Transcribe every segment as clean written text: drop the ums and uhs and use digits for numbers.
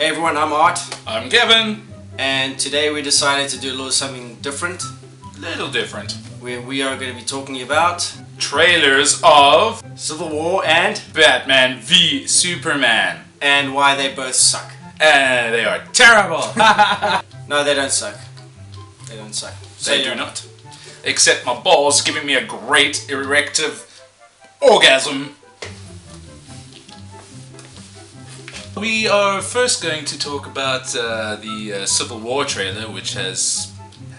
Hey everyone, I'm Art. I'm Kevin. And today we decided to do a little something different. Little different. Where we are going to be talking about trailers of Civil War and Batman v Superman. And why they both suck. And they are terrible. No, they don't suck. They don't suck. They do not. Except my balls giving me a great erective orgasm. We are first going to talk about the Civil War trailer, which has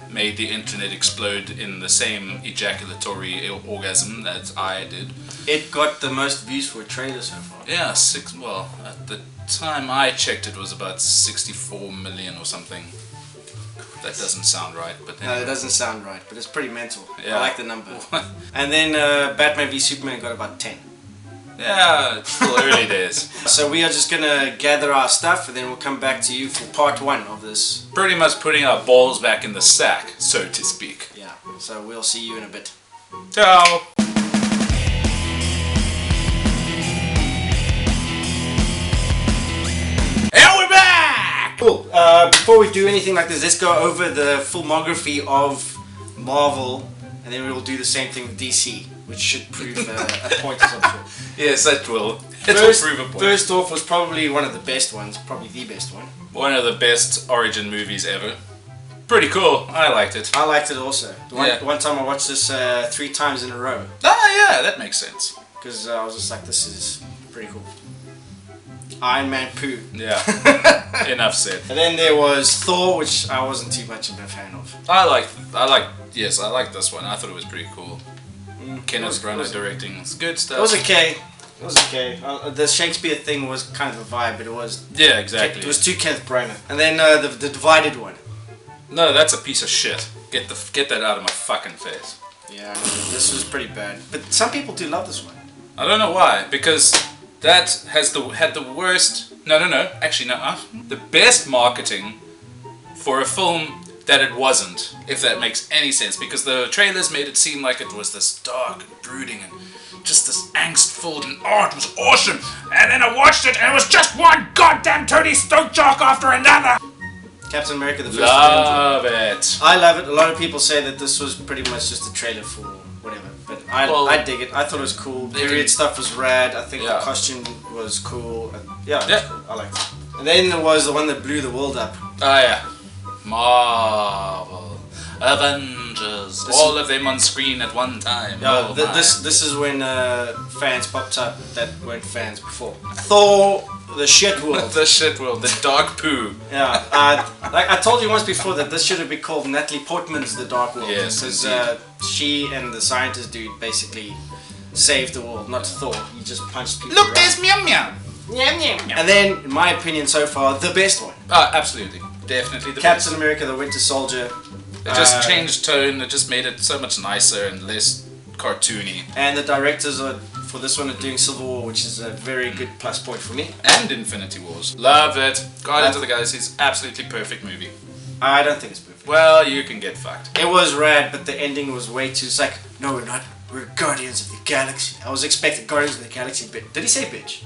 made the internet explode in the same ejaculatory orgasm that I did. It got the most views for a trailer so far. Yeah, well, at the time I checked it was about 64 million or something. That doesn't sound right, but then... No, it doesn't sound right, but it's pretty mental. Yeah. I like the number. And then Batman v Superman got about 10. Yeah, it's still early days. So we are just gonna gather our stuff and then we'll come back to you for part 1 of this. Pretty much putting our balls back in the sack, so to speak. Yeah, so we'll see you in a bit. Ciao! And we're back! Cool. Before we do anything like this, let's go over the filmography of Marvel and then we'll do the same thing with DC, which should prove a point or something. Yes, that will. It will prove a point. First off was probably one of the best ones, probably the best one. One of the best origin movies ever. Pretty cool. I liked it. I liked it also. Yeah. One time I watched this 3 times in a row. Ah, yeah, that makes sense. Because I was just like, this is pretty cool. Iron Man poo. Yeah. Enough said. And then there was Thor, which I wasn't too much of a fan of. I like this one. I thought it was pretty cool. Kenneth Branagh directing. It's good stuff. It was okay. It was okay. The Shakespeare thing was kind of a vibe, but it was... Yeah, exactly. It was too Kenneth Branagh. And then the Divided one. No, that's a piece of shit. Get that out of my fucking face. Yeah, this was pretty bad. But some people do love this one. I don't know why, because that had the worst... No. Actually, no. The best marketing for a film that it wasn't, if that makes any sense, because the trailers made it seem like it was this dark and brooding and just this angst-filled, and oh, it was awesome. And then I watched it and it was just one goddamn Tony Stark joke after another. Captain America, the first Love it. I love it. A lot of people say that this was pretty much just a trailer for whatever, but I dig it. I thought it was cool. Period stuff was rad. I think the costume was cool. Yeah, it was cool. I liked it. And then there was the one that blew the world up. Oh yeah. Marvel, Avengers, all of them on screen at one time. Yeah, this is when fans popped up that weren't fans before. Thor, the shit world. The shit world, the dark poo. Yeah, like I told you once before that this should have been called Natalie Portman's The Dark World. Yes, because she and the scientist dude basically saved the world, not Thor. He just punched people. Look, there's Meow Meow. And then, in my opinion so far, the best one. Absolutely. Definitely the Captain best. America, the Winter Soldier. It just changed tone, it just made it so much nicer and less cartoony. And the directors for this one are doing Civil War, which is a very good plus point for me. And Infinity Wars. Love it. Guardians of the Galaxy is absolutely perfect movie. I don't think it's perfect. Well, you can get fucked. It was rad, but the ending was way too... It's like, no we're not, we're Guardians of the Galaxy. I was expecting Guardians of the Galaxy, but did he say bitch?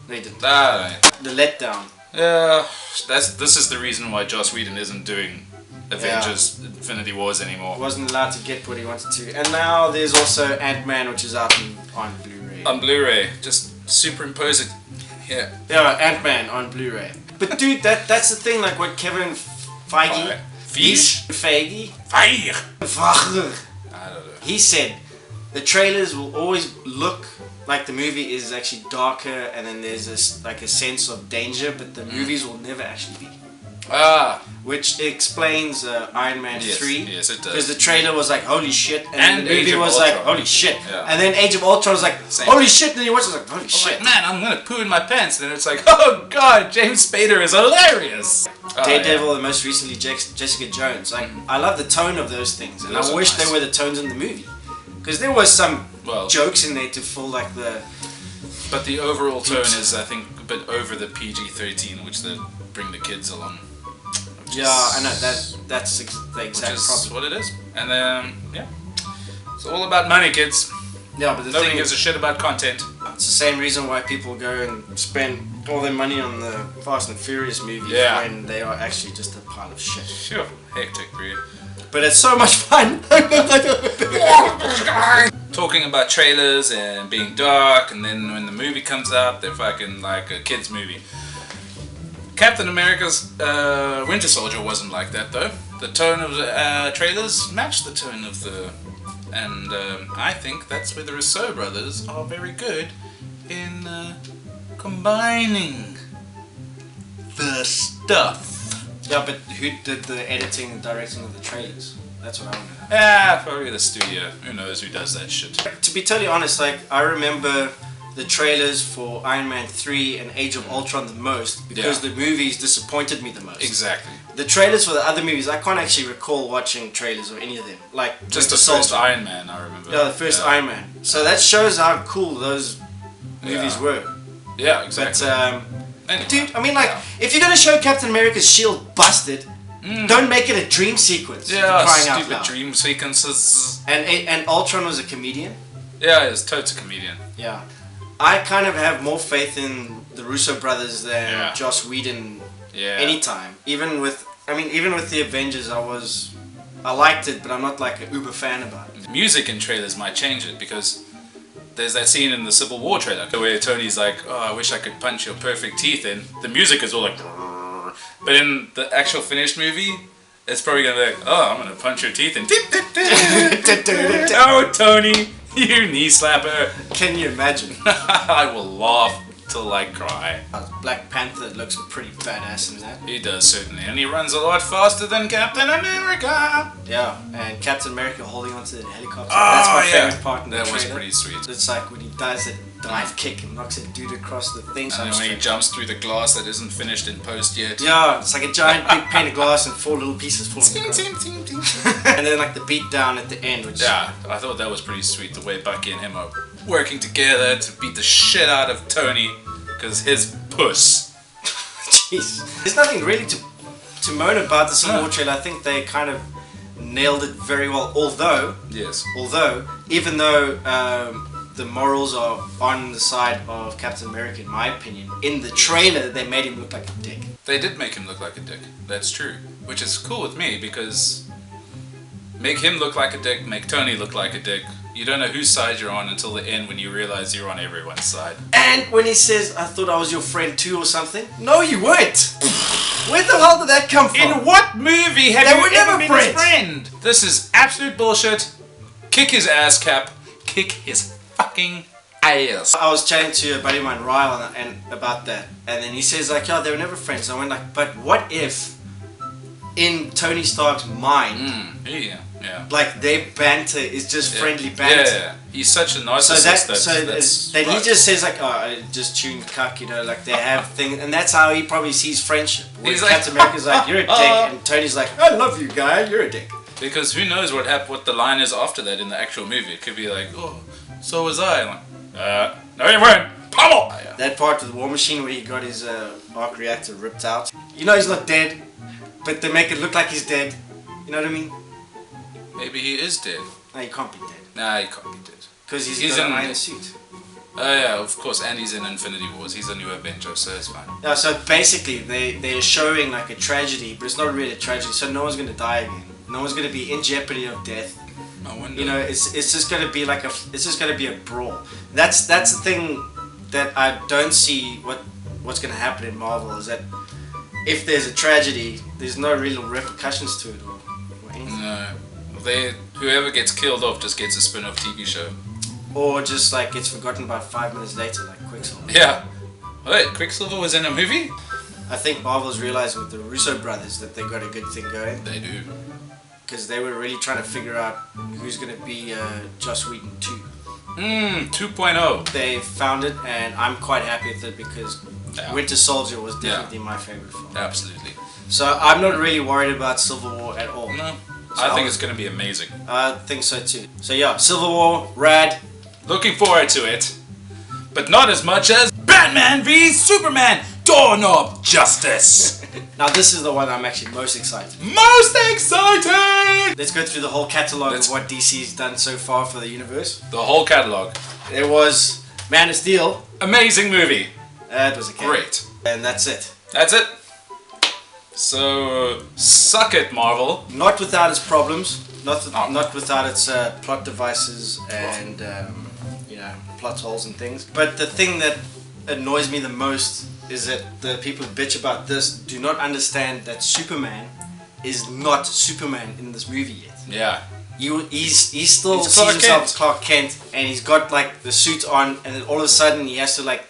No, he didn't. The letdown. Yeah, this is the reason why Joss Whedon isn't doing Avengers Infinity Wars anymore. He wasn't allowed to get what he wanted to. And now there's also Ant-Man, which is out on Blu-ray. On Blu-ray, just superimpose it here. Yeah, Ant-Man on Blu-ray. But dude, that's the thing, like what Kevin Feige... Feige? I don't know. He said, the trailers will always look like the movie is actually darker and then there's this like a sense of danger, but the movies will never actually be. Which explains Iron Man 3. Yes, it does. Because the trailer was like, holy shit, and the movie was Ultron. like, holy shit. Yeah. And then Age of Ultron was like, holy shit, and then you watch it like, holy shit. Like, man, I'm gonna poo in my pants, and then it's like, oh god, James Spader is hilarious. Daredevil and most recently Jessica Jones. Like, I love the tone of those things, and I wish they were the tones in the movie. Because there was some jokes in there to fill like the... But the overall tone is, I think, a bit over the PG-13, which they bring the kids along. Yeah, I know, that's the exact problem. What it is. And then, yeah. It's all about money, kids. Yeah, but the Nobody thing gives a shit about content. It's the same reason why people go and spend all their money on the Fast and Furious movies when they are actually just a pile of shit. Sure, hectic, bro. But it's so much fun. Talking about trailers and being dark, and then when the movie comes out, they're fucking like a kid's movie. Captain America's Winter Soldier wasn't like that though. The tone of the trailers matched the tone of the... And I think that's where the Russo brothers are very good in combining the stuff. Yeah, but who did the editing and directing of the trailers? That's what I want to know. Yeah, probably the studio. Who knows who does that shit. To be totally honest, like, I remember the trailers for Iron Man 3 and Age of Ultron the most because the movies disappointed me the most. Exactly. The trailers for the other movies, I can't actually recall watching trailers or any of them. Like, just the first Iron Man, I remember. Yeah, the first Iron Man. So that shows how cool those movies were. Yeah, exactly. But, dude, I mean, like, if you're gonna show Captain America's shield busted, don't make it a dream sequence. Yeah, crying out stupid loud. dream sequences. And Ultron was a comedian. Yeah, he was totes a comedian. Yeah, I kind of have more faith in the Russo brothers than Joss Whedon. Anytime, even with the Avengers, I liked it, but I'm not like an uber fan about it. Music in trailers might change it because there's that scene in the Civil War trailer where Tony's like, "Oh, I wish I could punch your perfect teeth in." The music is all like, but in the actual finished movie, it's probably gonna be like, "Oh, I'm gonna punch your teeth in." Oh, Tony, you knee slapper! Can you imagine? I will laugh till I cry. Black Panther looks pretty badass in that. He does, certainly, and he runs a lot faster than Captain America. Yeah, and Captain America holding onto the helicopter. Oh, that's my favorite part in the trailer. That was trailer. pretty sweet. It's like when he does a dive kick and knocks a dude across the thing. And then when he jumps through the glass that isn't finished in post yet. Yeah, it's like a giant big pane of glass and 4 little pieces falling across. And then like the beat down at the end, which... Yeah, I thought that was pretty sweet, the way Bucky and him are working together to beat the shit out of Tony. Because his puss. Jeez. There's nothing really to moan about the Civil War trailer. I think they kind of nailed it very well. Although, even though the morals are on the side of Captain America, in my opinion, in the trailer they made him look like a dick. They did make him look like a dick. That's true. Which is cool with me because make him look like a dick, make Tony look like a dick. You don't know whose side you're on until the end when you realize you're on everyone's side. And when he says, "I thought I was your friend too" or something. No, you weren't. Where the hell did that come from? In what movie have you ever been his friend? This is absolute bullshit. Kick his ass, Cap. Kick his fucking ass. I was chatting to a buddy of mine, Ryle, and about that. And then he says like, "Yeah, they were never friends." And I went like, but what if in Tony Stark's mind... like their banter is just friendly banter. Yeah, he's such a narcissist. Then he just says like, "Oh, just chewing cuck," you know, like they have things, and that's how he probably sees friendship. He's like, Captain America's like, "You're a dick," and Tony's like, "I love you, guy. You're a dick." Because who knows what the line is after that in the actual movie? It could be like, "Oh, so was I." I'm like, no, you weren't. Pummel. That part with the War Machine where he got his arc reactor ripped out. You know he's not dead, but they make it look like he's dead. You know what I mean? Maybe he is dead. No, he can't be dead. Nah, he can't be dead. Because he's got an iron suit. Oh yeah, of course, and he's in Infinity Wars. He's a new Avenger, so it's fine. Yeah, so basically they're showing like a tragedy, but it's not really a tragedy, so no one's going to die again. No one's going to be in jeopardy of death. I wonder. You know, it's just going to be like it's just going to be a brawl. That's the thing that I don't see what's going to happen in Marvel, is that if there's a tragedy, there's no real repercussions to it or anything. No. Whoever gets killed off just gets a spin-off TV show. Or just like gets forgotten about 5 minutes later, like Quicksilver. Yeah. Wait, Quicksilver was in a movie? I think Marvel's realized with the Russo brothers that they got a good thing going. They do. Because they were really trying to figure out who's going to be Joss Whedon 2. 2.0. They found it, and I'm quite happy with it because Winter Soldier was definitely my favorite film. Absolutely. So I'm not really worried about Civil War at all. No. So I think it's going to be amazing. I think so too. So yeah, Civil War, rad. Looking forward to it. But not as much as Batman v Superman, Dawn of Justice. Now this is the one I'm actually most excited. Most excited! Let's go through the whole catalogue of what DC's done so far for the universe. The whole catalogue. There was Man of Steel. Amazing movie. That was okay. Great. And that's it. That's it. So, suck it, Marvel. Not without its problems. Not without its plot devices and plot holes and things. But the thing that annoys me the most is that the people who bitch about this do not understand that Superman is not Superman in this movie yet. Yeah. He still sees himself as Clark Kent, and he's got like the suit on, and then all of a sudden he has to like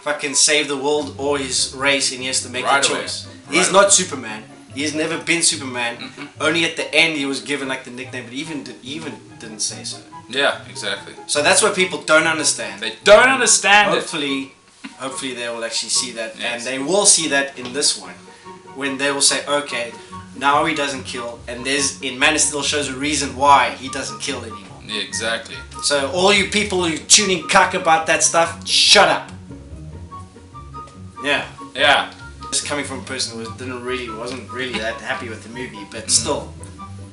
fucking save the world or his race, and he has to make a choice. He's not Superman. He has never been Superman. Only at the end he was given like the nickname, but he even didn't say so. Yeah, exactly. So that's what people don't understand. They don't understand Hopefully they will actually see that, and they will see that in this one, when they will say, okay, now he doesn't kill, and in Man of Steel shows a reason why he doesn't kill anymore. Yeah, exactly. So all you people who tuning cuck about that stuff, shut up. Yeah. Yeah. This is coming from a person who wasn't really that happy with the movie, but still,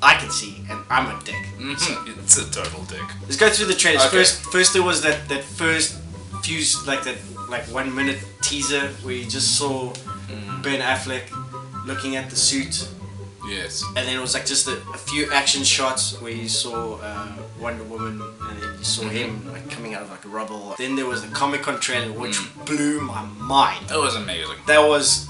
I can see, and I'm a dick. So. It's a total dick. Let's go through the trailers. Okay. First there was that first few, like that 1 minute teaser where you just saw Ben Affleck looking at the suit. Yes. And then it was like just a few action shots where you saw Wonder Woman, and then you saw him like coming out of like a rubble. Then there was the Comic-Con trailer, which blew my mind. That was amazing. That was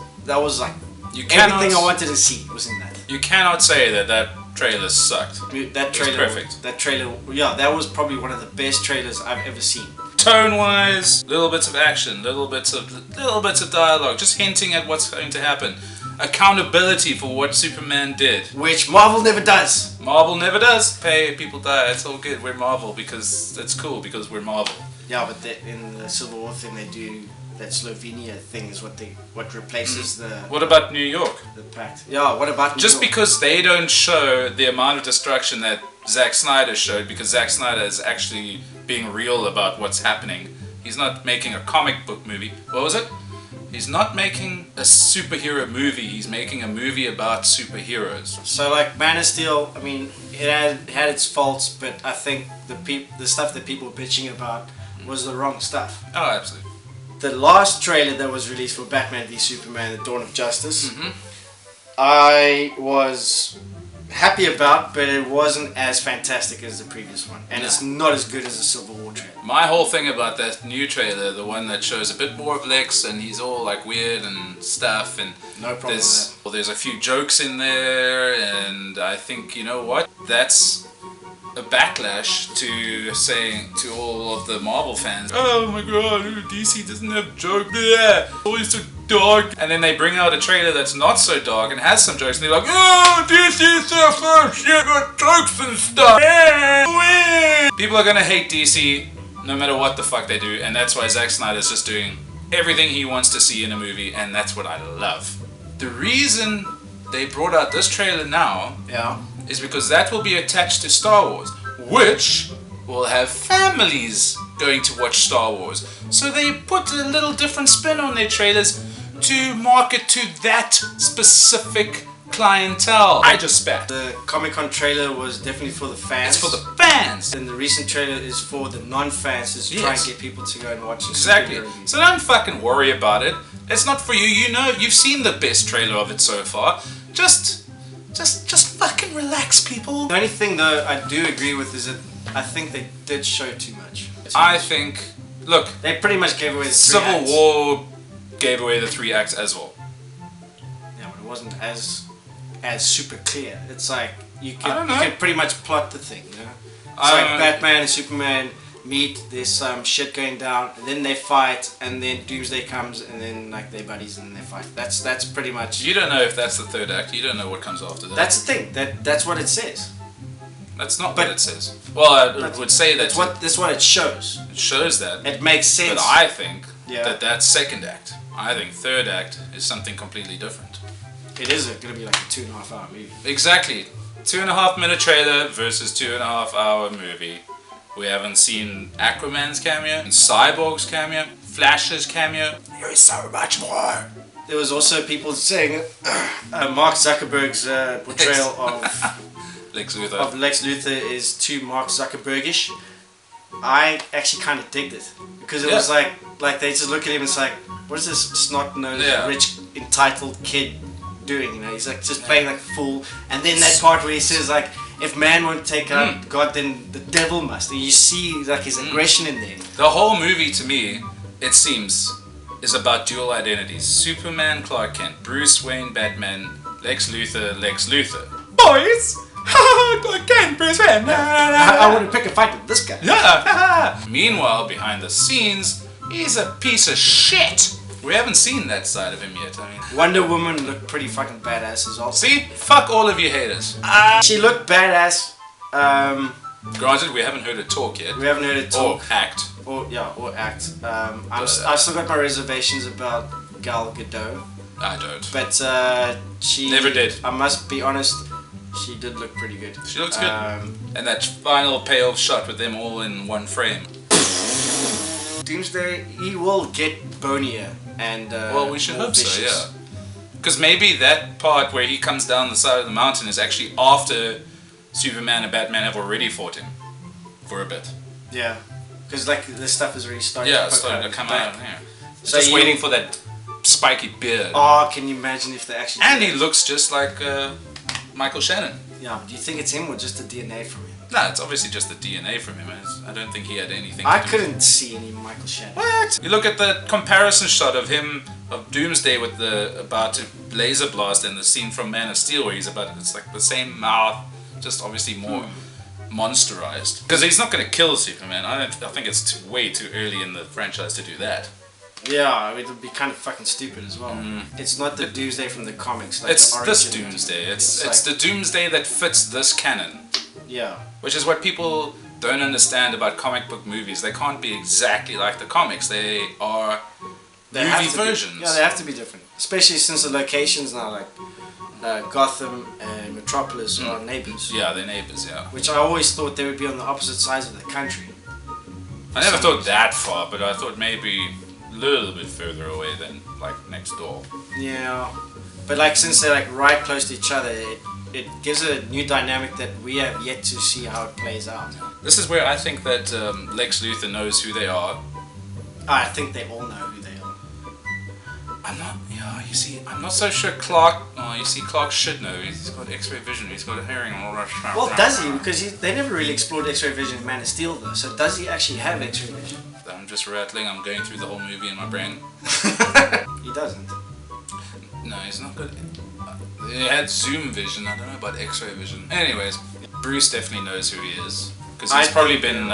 like everything I wanted to see was in that. You cannot say that trailer sucked. That trailer, perfect. That trailer, yeah, that was probably one of the best trailers I've ever seen. Tone-wise, little bits of action, little bits of dialogue, just hinting at what's going to happen. Accountability for what Superman did, which Marvel never does. Marvel never does. Pay people die. It's all good. We're Marvel because it's cool because we're Marvel. Yeah, but in the Civil War thing they do that Slovenia thing is what replaces the. What about New York? The pact. Yeah. What about New York? Because they don't show the amount of destruction that Zack Snyder showed, because Zack Snyder is actually being real about what's happening. He's not making a comic book movie. What was it? He's not making a superhero movie, he's making a movie about superheroes. So like Man of Steel, I mean, it had its faults, but I think the stuff that people were bitching about was the wrong stuff. Oh, absolutely. The last trailer that was released for Batman v Superman, The Dawn of Justice, I was happy about, but it wasn't as fantastic as the previous one, and it's not as good as the Civil War trailer. My whole thing about that new trailer, the one that shows a bit more of Lex and he's all like weird and stuff, and no problem with that. There's a few jokes in there, and I think, you know what, that's a backlash to saying to all of the Marvel fans, oh my god, DC doesn't have jokes, yeah, always so dark. And then they bring out a trailer that's not so dark and has some jokes, and they're like, oh, DC stuff, oh shit, got jokes and stuff. Yeah. People are gonna hate DC no matter what the fuck they do, and that's why Zack Snyder's just doing everything he wants to see in a movie, and that's what I love. The reason they brought out this trailer now is because that will be attached to Star Wars, which will have families going to watch Star Wars. So they put a little different spin on their trailers to market to that specific clientele. I just spat. The Comic-Con trailer was definitely for the fans. It's for the fans. And the recent trailer is for the non-fans, to try and get people to go and watch it. Exactly. So don't fucking worry about it. It's not for you. You know, you've seen the best trailer of it so far. Just fucking relax, people. The only thing though I do agree with is that I think they did show too much. I think, look, they pretty much gave away the Civil War gave away the 3 acts as well. Yeah, but it wasn't as super clear. It's like you can pretty much plot the thing, you know? It's like Batman and Superman meet, there's some shit going down, and then they fight, and then Doomsday comes, and then like they're buddies and they fight. That's pretty much. You don't know if that's the 3rd act. You don't know what comes after that. That's the thing. That's what it says. That's not what it says. Well, I would say that that's what it shows. It shows that. It makes sense. But I think that's 2nd act. I think 3rd act is something completely different. It is going to be like a 2.5 hour movie. Exactly. 2.5 minute trailer versus 2.5 hour movie. We haven't seen Aquaman's cameo, Cyborg's cameo, Flash's cameo. There is so much more. There was also people saying Mark Zuckerberg's portrayal of Lex Luthor is too Mark Zuckerbergish. I actually kind of digged it because it was like they just look at him and it's like, what is this snot-nosed, rich, entitled kid doing? You know, he's like just playing like a fool. And then that part where he says like, if man won't take out God, then the devil must. And you see like his aggression in there. The whole movie, to me, it seems, is about dual identities: Superman, Clark Kent; Bruce Wayne, Batman; Lex Luthor. Boys. Clark Kent, Bruce Wayne. I want to pick a fight with this guy. Yeah. Meanwhile, behind the scenes, he's a piece of shit. We haven't seen that side of him yet. I mean, Wonder Woman looked pretty fucking badass as well. See? Fuck all of you haters. She looked badass. Granted, we haven't heard her talk yet. We haven't heard her talk. Or act. Or act. I've still got my reservations about Gal Gadot. I don't. But she... Never did. I must be honest, she did look pretty good. She looks good. And that final payoff shot with them all in one frame. Doomsday, he will get bonier and well, we should hope vicious. so, yeah. Because maybe that part where he comes down the side of the mountain is actually after Superman and Batman have already fought him for a bit. Yeah, because like this stuff is really starting. Yeah, to it's starting to come out. Yeah. So just waiting for that spiky beard. Oh, can you imagine if they actually? And he looks just like Michael Shannon. Yeah, do you think it's him or just the DNA from him? No, it's obviously just the DNA from him. I don't think he had anything. I couldn't see any Michael Shannon. What? You look at the comparison shot of him of Doomsday with the about to laser blast and the scene from Man of Steel where he's about it's like the same mouth, just obviously more monsterized. Because he's not going to kill Superman. I think it's way too early in the franchise to do that. Yeah, it would be kind of fucking stupid as well. It's not the Doomsday from the comics. Like it's the this Doomsday. It's the Doomsday that fits this canon. Yeah. Which is what people don't understand about comic book movies. They can't be exactly like the comics. They are movie versions. Yeah, they have to be different. Especially since the locations now, like Gotham and Metropolis are neighbors. Yeah, they're neighbors, yeah. Which I always thought they would be on the opposite sides of the country. I never thought that far, but I thought maybe a little bit further away than like next door. Yeah, but like since they're like right close to each other, it gives it a new dynamic that we have yet to see how it plays out. This is where I think that Lex Luthor knows who they are. I think they all know who they are. I'm not so sure Clark, Clark should know. He's got X-ray vision, he's got a hearing and all that stuff. Well, does he? Because they never really explored X-ray vision in Man of Steel though, so does he actually have X-ray vision? I'm just rattling, I'm going through the whole movie in my brain. He doesn't. No, he's not good. He had zoom vision, I don't know about X-ray vision. Anyways, Bruce definitely knows who he is. Because he's probably been...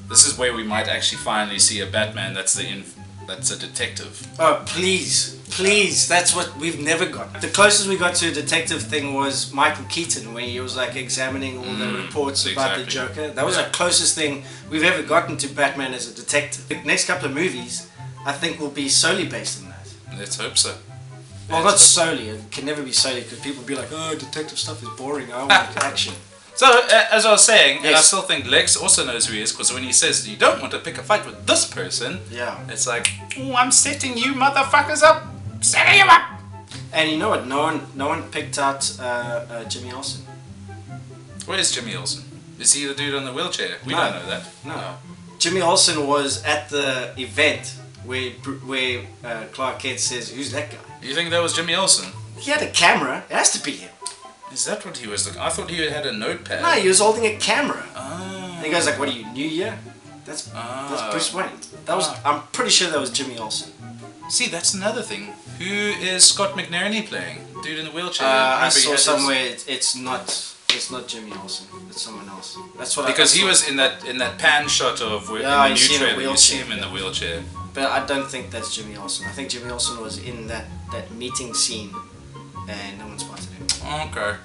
this is where we might actually finally see a Batman that's a detective. Oh, please. Please, that's what we've never got. The closest we got to a detective thing was Michael Keaton when he was like examining all the reports about the Joker. That was the closest thing we've ever gotten to Batman as a detective. The next couple of movies, I think, will be solely based on that. Let's hope so. Well, not solely. It can never be solely because people will be like, oh, detective stuff is boring. I want action. So, as I was saying, and I still think Lex also knows who he is because when he says you don't want to pick a fight with this person, it's like, oh, I'm setting you motherfuckers up. Setting him up! And you know what? No one picked out Jimmy Olsen. Where's Jimmy Olsen? Is he the dude on the wheelchair? We don't know that. No. Jimmy Olsen was at the event where Clark Kent says, "Who's that guy?" You think that was Jimmy Olsen? He had a camera. It has to be him. Is that what he was looking? I thought he had a notepad. No, he was holding a camera. Oh. And he goes like, "What are you, New Year?" That's Bruce Wayne. I'm pretty sure that was Jimmy Olsen. See, that's another thing. Who is Scott McNerney playing? Dude in the wheelchair. I saw somewhere it's not Jimmy Olsen. It's someone else. That's what. Because he was in that pan shot of in the new trailer. You see him in the wheelchair. But I don't think that's Jimmy Olsen. I think Jimmy Olsen was in that meeting scene, and no one spotted him. Okay.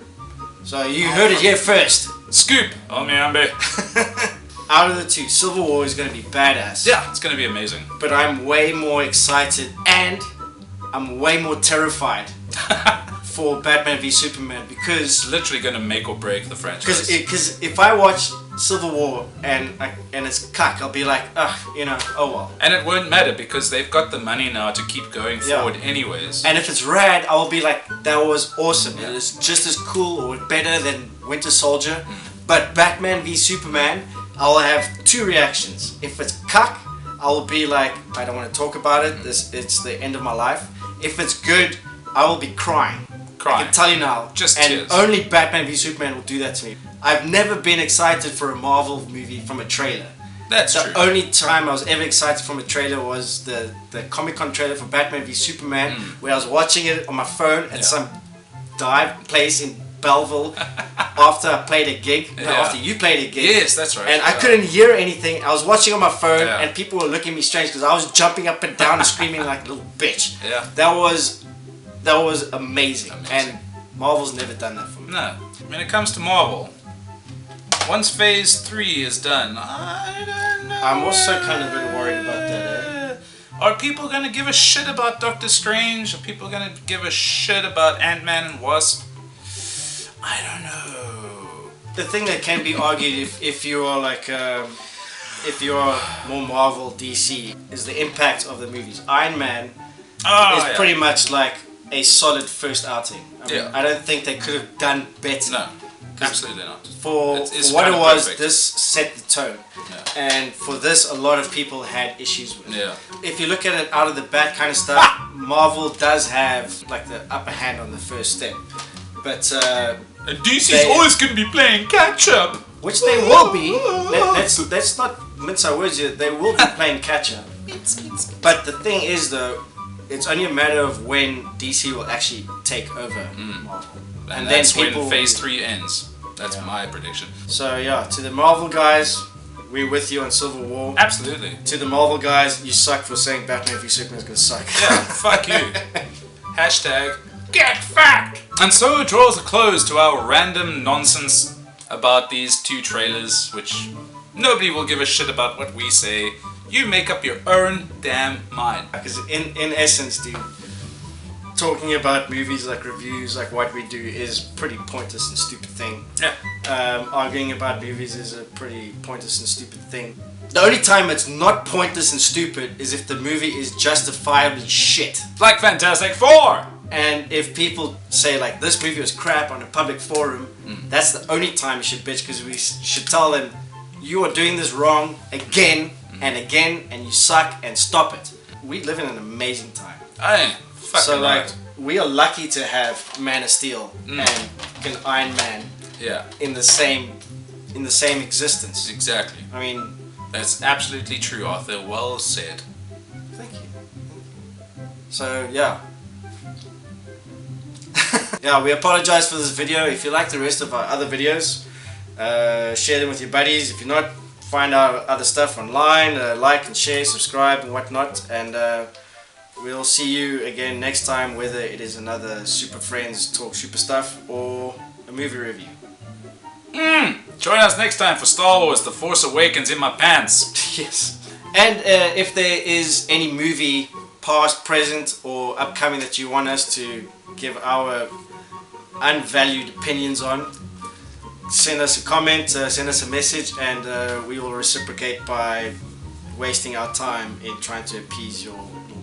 So you heard it here first. Scoop on me, Amber. Out of the two, Civil War is going to be badass. Yeah, it's going to be amazing. But I'm way more excited and I'm way more terrified for Batman v Superman because it's literally going to make or break the franchise. Because if I watch Civil War and it's cuck, I'll be like, oh well. And it won't matter because they've got the money now to keep going forward anyways. And if it's rad, I'll be like, that was awesome. It is just as cool or better than Winter Soldier. But Batman v Superman, I'll have two reactions. If it's cuck, I'll be like, I don't want to talk about it. It's the end of my life. If it's good, I will be crying. I can tell you now. Just and tears. Only Batman v Superman will do that to me. I've never been excited for a Marvel movie from a trailer. That's true. The only time I was ever excited from a trailer was the Comic-Con trailer for Batman v Superman, where I was watching it on my phone at some dive place in Belleville after I played a gig. No, after you played a gig. Yes, that's right. And I couldn't hear anything. I was watching on my phone, and people were looking at me strange because I was jumping up and down and screaming like a little bitch. Yeah. That was amazing. And Marvel's never done that for me. No. When it comes to Marvel, once Phase 3 is done, I don't know. I'm also kind of a bit worried about that. Are people gonna give a shit about Doctor Strange? Are people gonna give a shit about Ant-Man and Wasp? I don't know. The thing that can be argued if you are like if you are more Marvel DC is the impact of the movies. Iron Man is pretty much like a solid first outing. I mean, I don't think they could have done better. No, absolutely not. For what it was, this set the tone. And for this, a lot of people had issues with. If you look at it out of the bat kind of stuff, Marvel does have like the upper hand on the first step. But and DC's always going to be playing catch up, which they will be. Let's not mince our words here. They will be playing catch up. But the thing is, though, it's only a matter of when DC will actually take over Marvel, and that's when Phase 3 ends. That's my prediction. So yeah, to the Marvel guys, we're with you on Civil War. Absolutely. To the Marvel guys, you suck for saying Batman v Superman is gonna suck. Yeah, fuck you. Hashtag get fucked. And so it draws a close to our random nonsense about these two trailers, which nobody will give a shit about what we say. You make up your own damn mind. Because in essence, dude, talking about movies like reviews, like what we do, is pretty pointless and stupid thing. Yeah. Arguing about movies is a pretty pointless and stupid thing. The only time it's not pointless and stupid is if the movie is justifiably shit. Like Fantastic Four! And if people say like this movie was crap on a public forum, that's the only time you should bitch, because we should tell them you are doing this wrong again and again and you suck and stop it. We live in an amazing time. So like we are lucky to have Man of Steel and fucking Iron Man in the same existence. Exactly. I mean, that's absolutely true, Arthur. Well said. Thank you. So yeah. Yeah, we apologize for this video. If you like the rest of our other videos, share them with your buddies. If you're not, find out other stuff online, like and share, subscribe and whatnot, and we'll see you again next time, whether it is another Super Friends Talk Super Stuff or a movie review. Join us next time for Star Wars The Force Awakens in my pants. Yes. And if there is any movie, past, present or upcoming, that you want us to give our unvalued opinions on, send us a comment, send us a message, and we will reciprocate by wasting our time in trying to appease your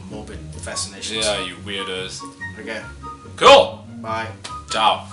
morbid fascinations. Yeah, you weirdos. Okay. Cool. Bye. Ciao.